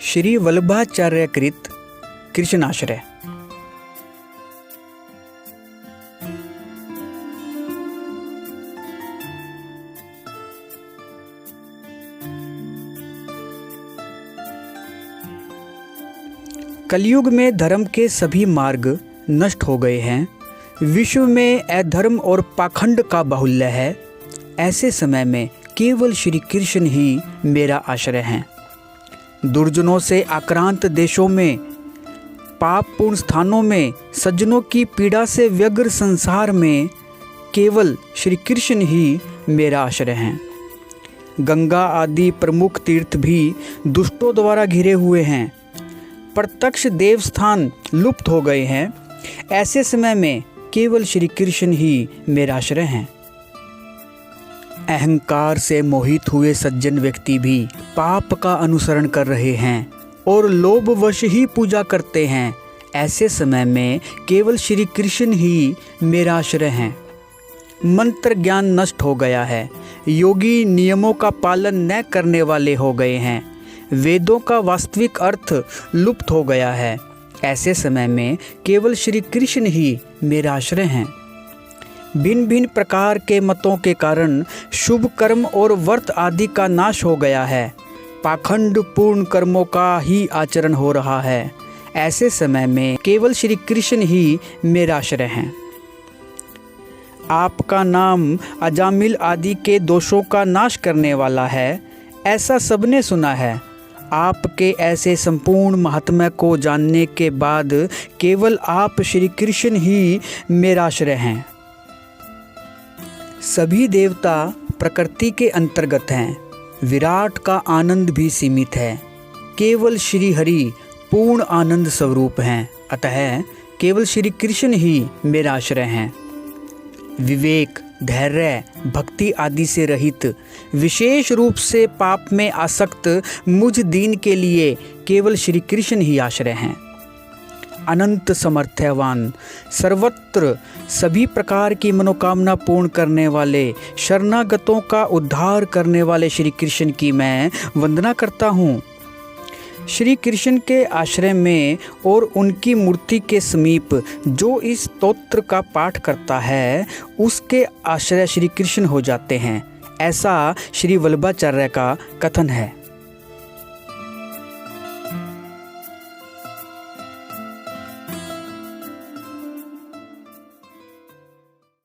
श्री वल्लभाचार्य कृत कृष्णाश्रय। कलयुग में धर्म के सभी मार्ग नष्ट हो गए हैं। विश्व में अधर्म और पाखंड का बाहुल्य है। ऐसे समय में केवल श्री कृष्ण ही मेरा आश्रय है। दुर्जनों से आक्रांत देशों में, पापपूर्ण स्थानों में, सज्जनों की पीड़ा से व्यग्र संसार में केवल श्री कृष्ण ही मेरा आश्रय है। गंगा आदि प्रमुख तीर्थ भी दुष्टों द्वारा घिरे हुए हैं। प्रत्यक्ष देवस्थान लुप्त हो गए हैं। ऐसे समय में केवल श्री कृष्ण ही मेरा आश्रय हैं। अहंकार से मोहित हुए सज्जन व्यक्ति भी पाप का अनुसरण कर रहे हैं और लोभवश ही पूजा करते हैं। ऐसे समय में केवल श्री कृष्ण ही मेरा आश्रय हैं। मंत्र ज्ञान नष्ट हो गया है। योगी नियमों का पालन न करने वाले हो गए हैं। वेदों का वास्तविक अर्थ लुप्त हो गया है। ऐसे समय में केवल श्री कृष्ण ही मेरा आश्रय हैं। भिन्न भिन्न प्रकार के मतों के कारण शुभ कर्म और व्रत आदि का नाश हो गया है। पाखंड पूर्ण कर्मों का ही आचरण हो रहा है। ऐसे समय में केवल श्री कृष्ण ही मेरा आश्रय हैं। आपका नाम अजामिल आदि के दोषों का नाश करने वाला है, ऐसा सबने सुना है। आपके ऐसे संपूर्ण महात्म्य को जानने के बाद केवल आप श्री कृष्ण ही मेरा आश्रय हैं। सभी देवता प्रकृति के अंतर्गत हैं। विराट का आनंद भी सीमित है। केवल श्री हरि पूर्ण आनंद स्वरूप हैं। अतः केवल श्री कृष्ण ही मेरा आश्रय हैं। विवेक, धैर्य, भक्ति आदि से रहित, विशेष रूप से पाप में आसक्त मुझ दीन के लिए केवल श्री कृष्ण ही आश्रय हैं। अनंत समर्थवान, सर्वत्र सभी प्रकार की मनोकामना पूर्ण करने वाले, शरणागतों का उद्धार करने वाले श्री कृष्ण की मैं वंदना करता हूँ। श्री कृष्ण के आश्रय में और उनकी मूर्ति के समीप जो इस स्तोत्र का पाठ करता है, उसके आश्रय श्री कृष्ण हो जाते हैं। ऐसा श्री वल्लभाचार्य का कथन है।